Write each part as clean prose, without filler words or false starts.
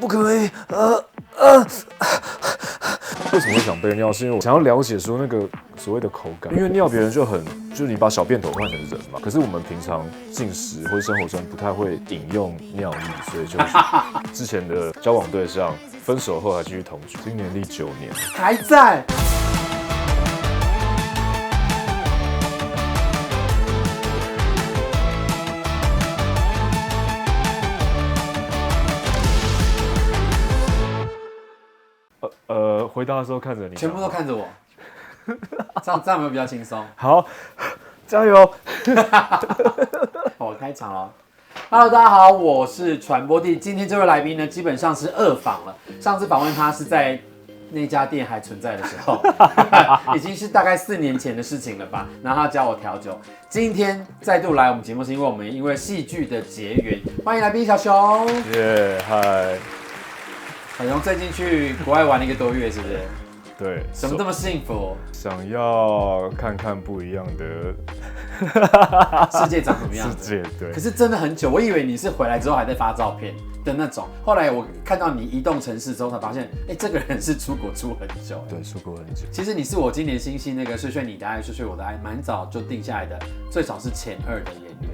不可以，为什么会想备尿？是因为我想要了解说那个所谓的口感，因为尿别人就是你把小便斗换成人嘛。可是我们平常进食或者生活中不太会饮用尿液，所以就是之前的交往对象分手后还继续同居，今年第9年，还在。回答的时候看着你，全部都看着我，这样有没有比较轻松？好，加油！我开场了。Hello， 大家好，我是传播帝。今天这位来宾呢，基本上是2访了。上次访问他是在那家店还存在的时候，已经是大概4年前的事情了吧。然后他教我调酒。今天再度来我们节目，是因为我们因为戏剧的结缘。欢迎来宾小熊。耶，嗨。小熊最近去国外玩了1个多月，是不是？对。怎么这么幸福？想要看看不一样的世界长什么样子？世界对。可是真的很久，我以为你是回来之后还在发照片的那种。后来我看到你移动城市之后，才发现，这个人是出国出很久。对，出国很久。其实你是我今年新戏那个睡睡你的爱，睡睡我的爱，蛮早就定下来的，最少是前2的演员。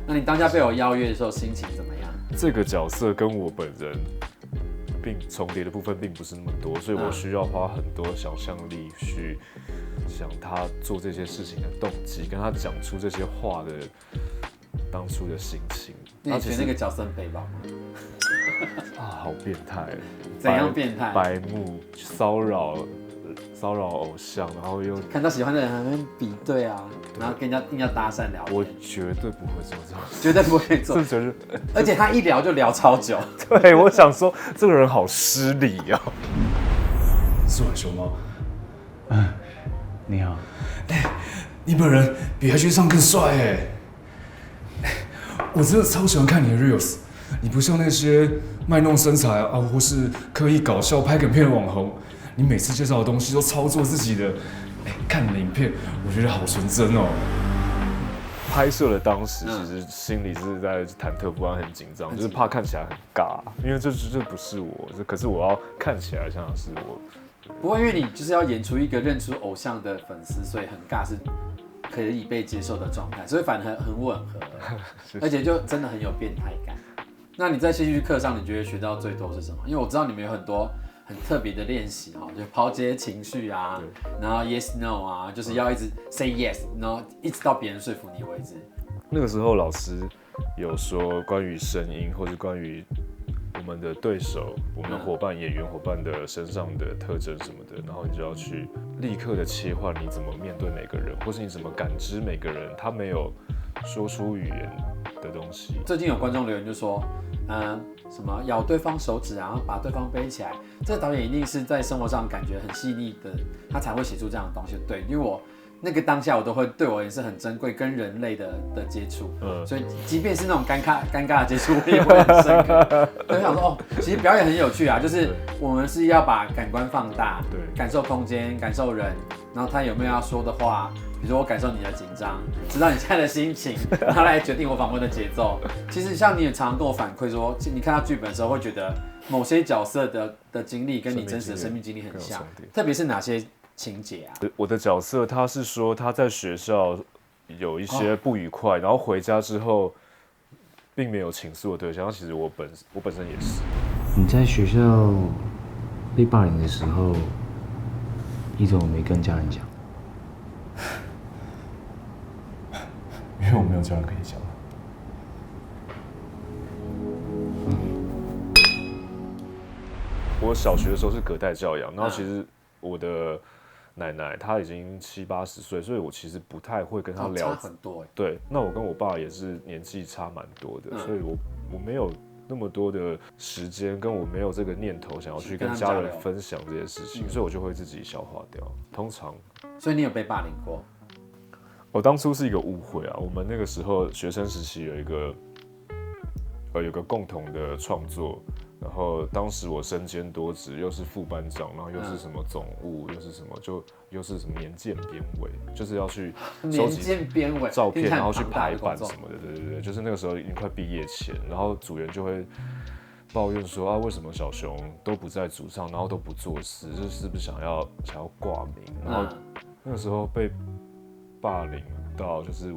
那你当下被我邀约的时候，心情怎么样？这个角色跟我本人并重叠的部分并不是那么多，所以我需要花很多想象力去想他做这些事情的动机，跟他讲出这些话的当初的心情。那你觉得那个角色很北吧吗？好变态！怎样变态？白目骚扰偶像，然后又看到喜欢的人还会比对啊，然后跟人家硬要搭讪聊天。我绝对不会做这种事，绝对不会做，而且他一聊就聊超久。对，我想说这个人好失礼啊。是晚熊吗？你好。你本人比 IG 上更帅哎！我真的超喜欢看你的 reels， 你不像那些卖弄身材啊，或是刻意搞笑拍梗片的网红。你每次介绍的东西都操作自己的，看你的影片，我觉得好纯真哦。拍摄的当时，其实心里是在忐忑不安、很紧张，就是怕看起来很尬，因为这不是我，可是我要看起来像是我。不过因为你就是要演出一个认出偶像的粉丝，所以很尬是可以被接受的状态，所以反而很吻合，而且就真的很有变态感。那你在戏剧课上，你觉得学到最多是什么？因为我知道你们有很多很特别的练习哈，就抛接情绪啊，然后 yes no 啊，就是要一直 say yes， 然后一直到别人说服你为止。那个时候老师有说关于声音，或是关于我们的对手、我们的演员伙伴的身上的特征什么的，然后你就要去立刻的切换你怎么面对每个人，或是你怎么感知每个人他没有说出语言的东西。最近有观众留言就说，什么咬对方手指，然后把对方背起来，这个导演一定是在生活上感觉很细腻的，他才会写出这样的东西。对，因为我那个当下我都会对我也是很珍贵跟人类的接触，所以即便是那种尴尬的接触，我也会很深刻。我想说其实表演很有趣啊，就是我们是要把感官放大，对，感受空间，感受人，然后他有没有要说的话。比如说我感受你的紧张，知道你现在的心情，然后来决定我访问的节奏。其实像你也常常跟我反馈说，你看到剧本的时候会觉得某些角色的经历跟你真实的生命经历很像，特别是哪些情节啊？我的角色他是说他在学校有一些不愉快，然后回家之后并没有倾诉的对象。其实我本身也是。你在学校被霸凌的时候，你怎么没跟家人讲？因为我没有家人可以讲。我小学的时候是隔代教养，然后其实我的奶奶她已经70、80岁，所以我其实不太会跟她聊。差很多对，那我跟我爸也是年纪差蛮多的，所以我没有那么多的时间，跟我没有这个念头想要去跟家人分享这些事情，所以我就会自己消化掉。通常，所以你有被霸凌过？我当初是一个误会啊，我们那个时候学生时期有个共同的创作，然后当时我身兼多职，又是副班长，然后又是什么总务，又是什么又是什么年鉴编委，就是要去收集照片，然后去排版什么的，对，就是那个时候已经快毕业前，然后组员就会抱怨说啊，为什么小熊都不在组上，然后都不做事，这是不是想要挂名？然后那个时候被霸凌到，就是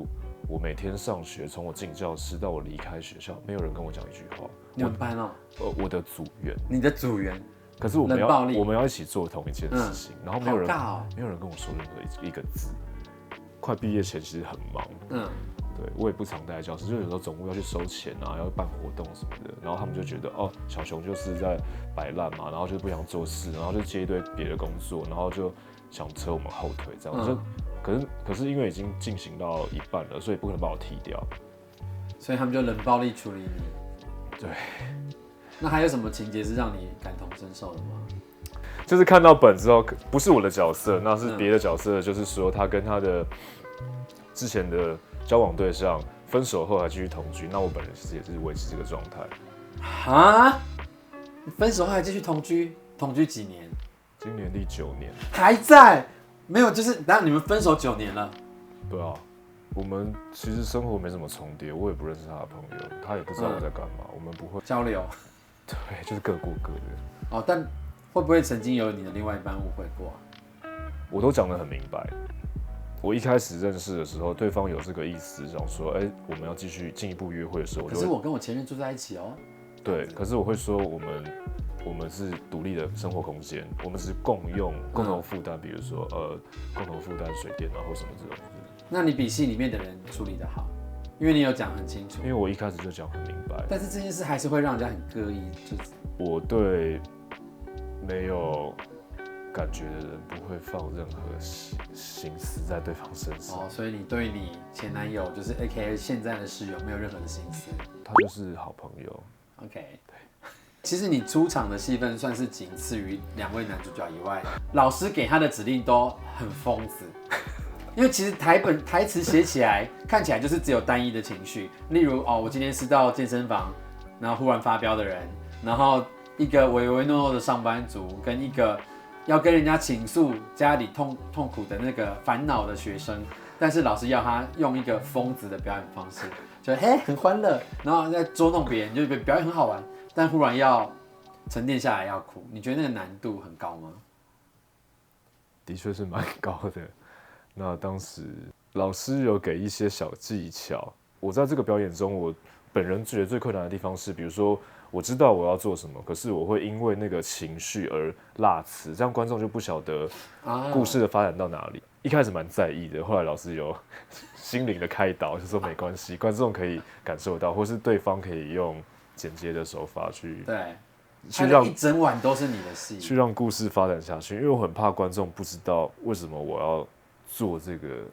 我每天上学，从我进教室到我离开学校，没有人跟我讲一句话。你们班哦？我的组员。你的组员？可是我们要一起做同一件事情，然后没有人跟我说任何一个字。快毕业前其实很忙，对我也不常待在教室，就有时候总务要去收钱啊，要办活动什么的，然后他们就觉得哦，小熊就是在摆烂嘛，然后就不想做事，然后就接一堆别的工作，然后就想扯我们后腿这样。可是因为已经进行到一半了，所以不可能把我踢掉，所以他们就冷暴力处理你。对。那还有什么情节是让你感同身受的吗？就是看到本之后，不是我的角色，那是别的角色。就是说，他跟他的之前的交往对象分手后还继续同居，那我本人其实也是维持这个状态。啊？分手后还继续同居？同居几年？今年第9年。还在？没有，就是等下你们分手9年了。对啊，我们其实生活没什么重叠，我也不认识他的朋友，他也不知道我在干嘛，我们不会交流。对，就是各过各的。哦，但会不会曾经有你的另外一半误会过？我都讲得很明白。我一开始认识的时候，对方有这个意思，想说，我们要继续进一步约会的时候，可是我跟我前任住在一起哦。对，可是我会说，我们是独立的生活空间，我们是共同负担，比如说共同负担水电啊或什么这种。那你比戏里面的人处理得好，因为你有讲很清楚。因为我一开始就讲很明白。但是这件事还是会让人家很膈应，就是我对没有感觉的人不会放任何心思在对方身上。哦，所以你对你前男友就是 AKA 现在的室友没有任何的心思。他就是好朋友。OK， 对。其实你出场的戏份算是仅次于2位男主角以外，老师给他的指令都很疯子。因为其实台词写起来看起来就是只有单一的情绪，例如我今天是到健身房，然后忽然发飙的人，然后一个唯唯诺诺的上班族，跟一个要跟人家倾诉家里痛苦的那个烦恼的学生，但是老师要他用一个疯子的表演方式，就很欢乐，然后在捉弄别人，就表演很好玩，但忽然要沉淀下来要哭，你觉得那个难度很高吗？的确是蛮高的。那当时老师有给一些小技巧，我在这个表演中，我本人觉得最困难的地方是，比如说我知道我要做什么，可是我会因为那个情绪而落词，这样观众就不晓得故事的发展到哪里。一开始蛮在意的，后来老师有心灵的开导，就说没关系，观众可以感受到，或是对方可以用剪接的手法去让一整晚都是你的戏，去让故事发展下去。因为我很怕观众不知道为什么我要做这个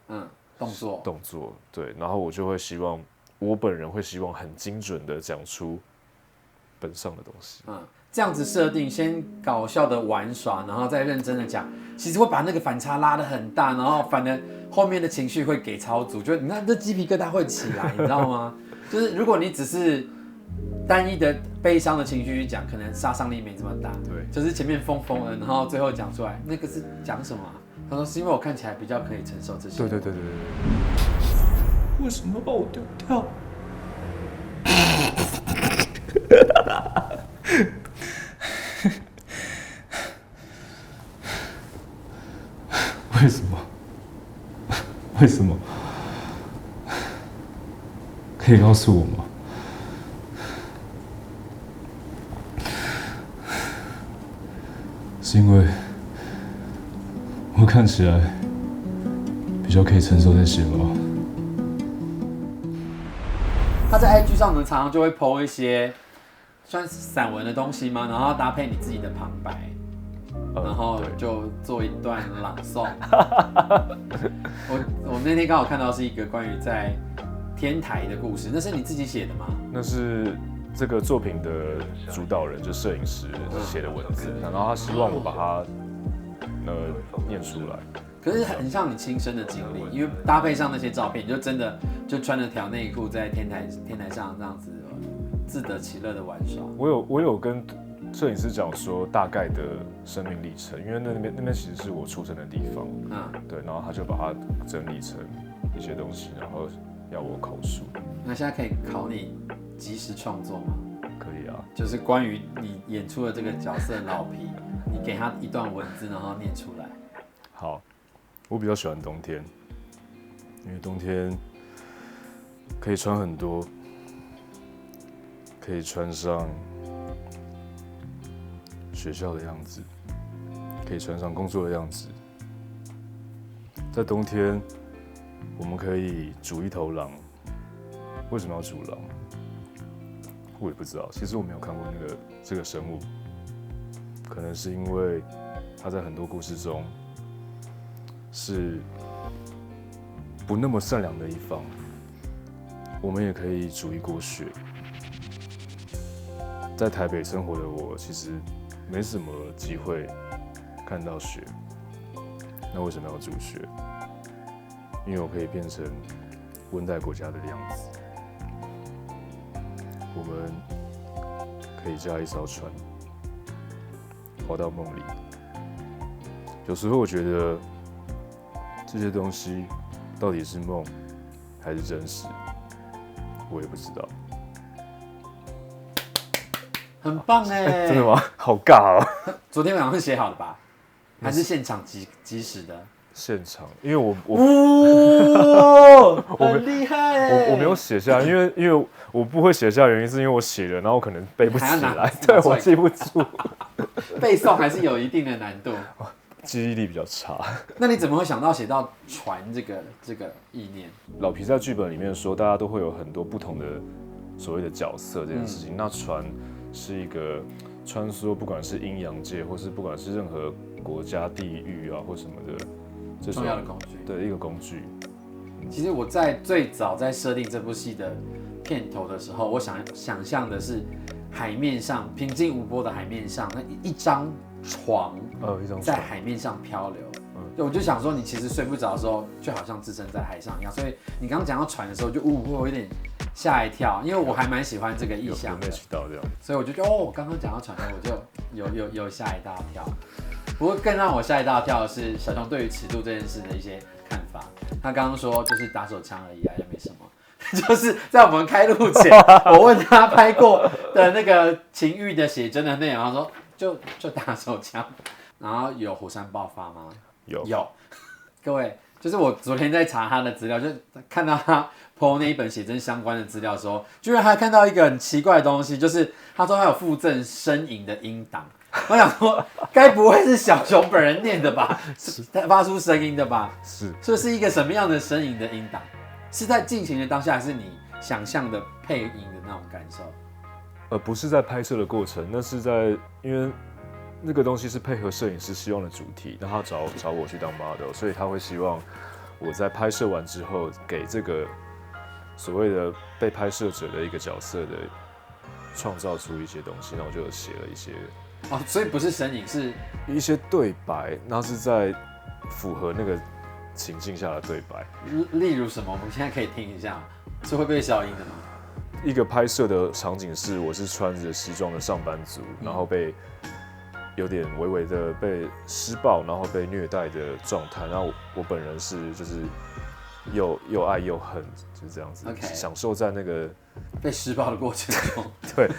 动作，对，然后我就会希望，我本人会希望很精准的讲出本上的东西。这样子设定，先搞笑的玩耍，然后再认真的讲，其实会把那个反差拉得很大，然后反而后面的情绪会给超足，就你看这鸡皮疙瘩会起来，你知道吗？就是如果你只是单一的悲伤的情绪去讲，可能杀伤力没这么大。对，就是前面疯了，然后最后讲出来，那个是讲什么啊？他说是因为我看起来比较可以承受这些。对。为什么要把我丢掉？为什么？可以告诉我吗？是因为我看起来比较可以承受这些吗？他在 IG 上呢，常常就会 po 一些算是散文的东西嘛，然后搭配你自己的旁白，然后就做一段朗诵。我那天刚好看到是一个关于在天台的故事，那是你自己写的吗？那是这个作品的主导人，就摄影师写的文字，然后他希望我把它念出来。可是很像你亲身的经历，因为搭配上那些照片，你就真的就穿着条内裤在天台上这样子自得其乐的玩耍。我有跟摄影师讲说大概的生命历程，因为那边其实是我出生的地方，对，然后他就把它整理成一些东西，然后要我口述。那现在可以考你即时创作吗？可以啊。就是关于你演出的这个角色老皮，你给他一段文字，然后念出来。好，我比较喜欢冬天，因为冬天可以穿很多，可以穿上学校的样子，可以穿上工作的样子。在冬天，我们可以煮一头狼。为什么要煮狼？我也不知道。其实我没有看过这个生物，可能是因为它在很多故事中是不那么善良的一方。我们也可以煮一锅血。在台北生活的我，其实没什么机会看到雪。那为什么要煮雪？因为我可以变成温带国家的样子。我们可以驾一艘船，滑到梦里。有时候我觉得这些东西到底是梦还是真实，我也不知道。很棒哎！真的吗？好尬哦！昨天晚上写好的吧？还是现场即时的？现场，因为我很厉害我没有写下，因为我不会写下，原因是因为我写了，然后可能背不起来，对我记不住，背诵还是有一定的难度，记忆力比较差。那你怎么会想到写到船这个意念？老皮在剧本里面说，大家都会有很多不同的所谓的角色这件事情，那船是一个穿梭，不管是阴阳界，或是不管是任何国家地域啊或什么的。重要的工具，对，一个工具。其实我在最早在设定这部戏的片头的时候，我想象的是海面上平静无波的海面上，那一张床，在海面上漂流。对，我就想说，你其实睡不着的时候，就好像置身在海上一样。所以你刚刚讲到船的时候，就我有点吓一跳，因为我还蛮喜欢这个意象的。有 match 到这样，所以我就觉得我刚刚讲到船的时候，我就有吓一大跳。不过更让我吓一大跳的是小熊对于尺度这件事的一些看法。他刚刚说就是打手枪而已啊，也没什么。就是在我们开录前，我问他拍过的那个情欲的写真的内容，他说就打手枪。然后有火山爆发吗？有。各位，就是我昨天在查他的资料，就看到他 po 那一本写真相关的资料的时候，居然还看到一个很奇怪的东西，就是他说他有附赠呻吟的音档。我想说，该不会是小熊本人念的吧？发出声音的吧？是。所以是一个什么样的呻吟的音档？是在进行的当下，还是你想象的配音的那种感受？不是在拍摄的过程，那是在因为那个东西是配合摄影师希望的主题，那他找我去当 model， 所以他会希望我在拍摄完之后，给这个所谓的被拍摄者的一个角色的创造出一些东西，那我就写了一些。所以不是呻吟，是一些对白，那是在符合那个情境下的对白。例如什么？我们现在可以听一下，是会被消音的吗？一个拍摄的场景是，我是穿着西装的上班族，然后被有点微微的被施暴，然后被虐待的状态。然后我本人是就是又爱又恨，就是这样子， Okay. 享受在那个被施暴的过程中。对，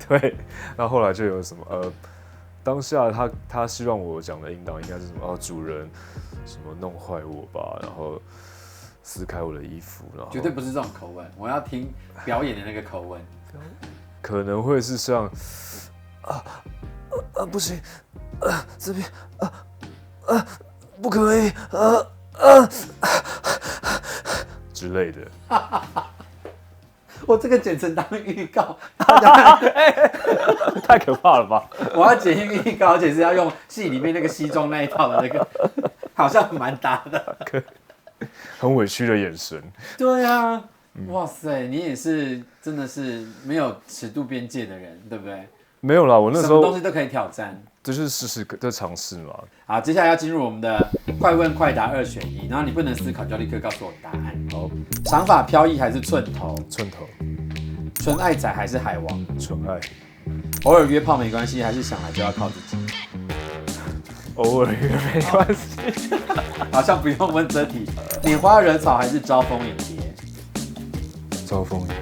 对，那后来就有什么当下他希望我讲的引导应该是什么？主人什么弄坏我吧，然后撕开我的衣服，然后绝对不是这种口吻，我要听表演的那个口吻。可能会是像不行，这边不可以之类的。我这个剪成当预告，太可怕了吧！我要剪预告，而且是要用戏里面那个西装那一套的那个，好像蛮搭的。很委屈的眼神。对啊，哇塞，你也是真的是没有尺度边界的人，对不对？没有啦，我那时什么东候西都可以挑战，就是就尝试嘛。好，接下来要进入我们的快问快答2选1，然后你不能思考，就要立刻告诉我答案。好，长发飘逸还是寸头？寸头，纯爱仔还是海王？纯爱，偶尔约炮没关系，还是想来就要靠自己？偶尔约没关系。好像不用问这题。拈花惹草还是招蜂引蝶？招蜂引蝶。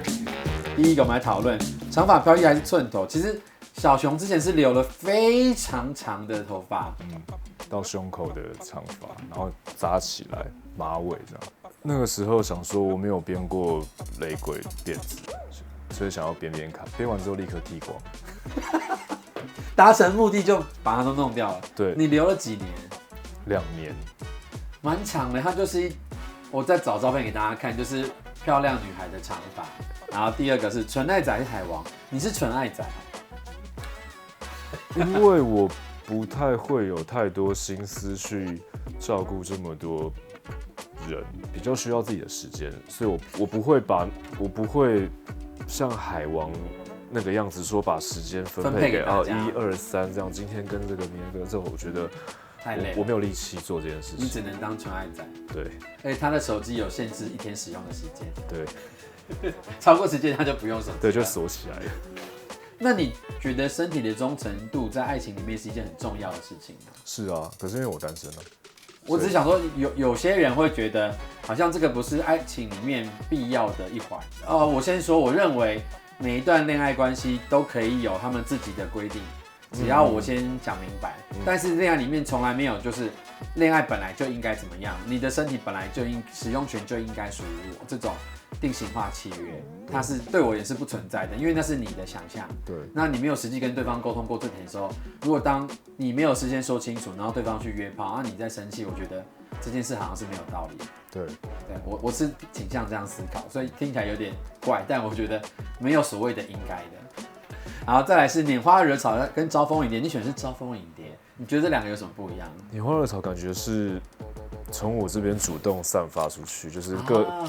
第一个我们来讨论长发飘逸还是寸头？其实小熊之前是留了非常长的头发，到胸口的长发，然后扎起来马尾这样。那个时候想说我没有编过雷鬼辫子，所以想要编编看，编完之后立刻剃光。达成目的就把它都弄掉了。对，你留了几年？2年。蛮长的。它就是我再找照片给大家看，就是漂亮女孩的长发。然后第二个是纯爱仔还是海王？你是纯爱仔。因为我不太会有太多心思去照顾这么多人，比较需要自己的时间，所以我不会像海王那个样子说把时间分配给1、2、3这样，今天跟这个，明天跟这个，我觉得太累了，我没有力气做这件事情。你只能当纯爱仔。对，而且他的手机有限制1天使用的时间。对，超过时间他就不用手机。对，就锁起来了。那你觉得身体的忠诚度在爱情里面是一件很重要的事情吗？是啊，可是因为我单身啊。我只是想说，有些人会觉得，好像这个不是爱情里面必要的一环。我先说，我认为每一段恋爱关系都可以有他们自己的规定，只要我先讲明白。但是恋爱里面从来没有就是恋爱本来就应该怎么样，你的身体本来就使用权就应该属于我这种定型化契约，它是对我也是不存在的，因为那是你的想象。对，那你没有实际跟对方沟通过这点的时候，如果当你没有事先说清楚，然后对方去约炮，你再生气，我觉得这件事好像是没有道理。对，我是倾向这样思考，所以听起来有点怪，但我觉得没有所谓的应该的。然后再来是拈花惹草跟招蜂引蝶，你选的是招蜂引蝶，你觉得这两个有什么不一样？拈花惹草感觉是从我这边主动散发出去，就是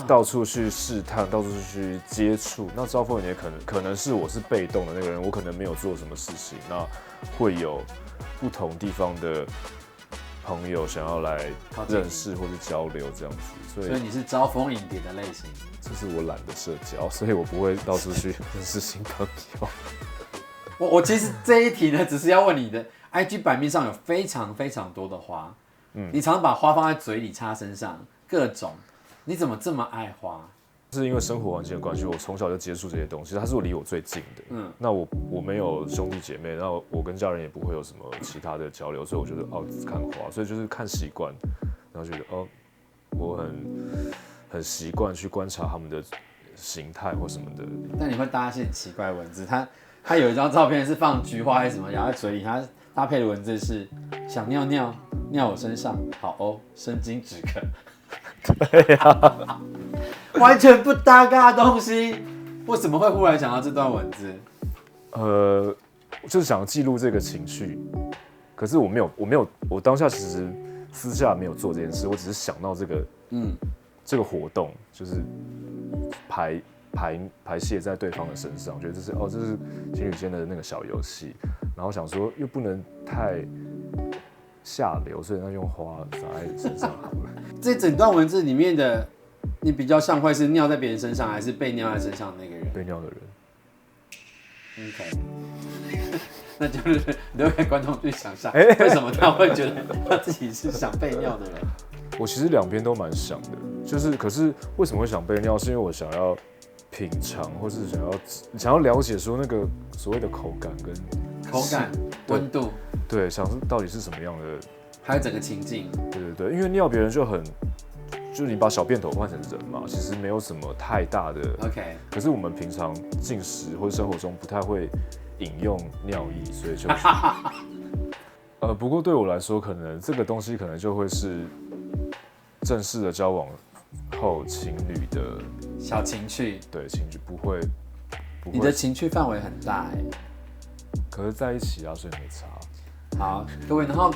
到处去试探，到处去接触。那招蜂引蝶可能是我是被动的那个人，我可能没有做什么事情，那会有不同地方的朋友想要来认识或者交流这样子，所以你是招蜂引蝶的类型。这是我懒得社交，所以我不会到处去认识新朋友。我其实这一题呢，只是要问你的 IG 版面上有非常非常多的花，你常常把花放在嘴里插身上，各种，你怎么这么爱花？是因为生活环境的关系，我从小就接触这些东西，它是离我最近的。那我没有兄弟姐妹，然后我跟家人也不会有什么其他的交流，所以我觉得看花，所以就是看习惯，然后觉得我很习惯去观察他们的形态或什么的。但你会搭一些很奇怪的文字，他有一张照片是放菊花还是什么，咬在嘴里，他搭配的文字是想尿尿，尿我身上，好哦，生津止渴。对啊，完全不搭嘎的东西，为什么会忽然想到这段文字？就是想记录这个情绪，可是我没有，我当下其实私下没有做这件事，我只是想到这个活动，就是排泄在对方的身上，我觉得这是情侣间的那个小游戏，然后想说又不能太下流，所以那用花洒在身上好了。这整段文字里面的你比较像会是尿在别人身上，还是被尿在身上的那个人？被尿的人。OK， 那就是留给观众去想象，为什么他会觉得他自己是想被尿的人？我其实两边都蛮想的，可是为什么会想被尿？是因为我想要品尝，或是想要了解说那个所谓的口感跟温度，对，想说到底是什么样的，还有整个情境。对，因为尿别人就是你把小便斗换成人嘛，其实没有什么太大的 OK。可是我们平常进食或者生活中不太会饮用尿液，所以就不过对我来说，可能这个东西可能就会是正式的交往后情侣的小情趣。对，情绪不会。你的情趣范围很大可是在一起啊，所以没差。好，各位，然后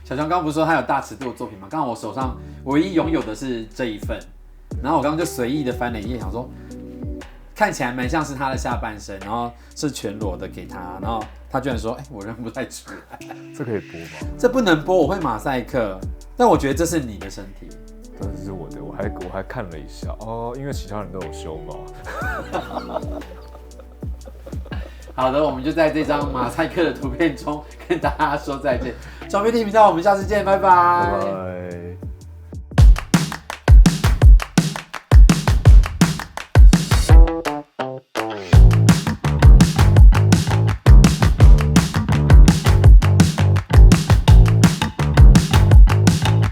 小强刚不是说他有大尺度的作品吗？刚好我手上唯一拥有的是这一份，然后我刚刚就随意的翻了一页，想说看起来蛮像是他的下半身，然后是全裸的给他，然后他居然说：“我认不太出来。”这可以播吗？这不能播，我会马赛克。但我觉得这是你的身体，这是我的，我还看了一下因为其他人都有修毛。好的，我们就在这张马赛克的图片中跟大家说再见。装备地频道，我们下次见，拜拜。拜拜。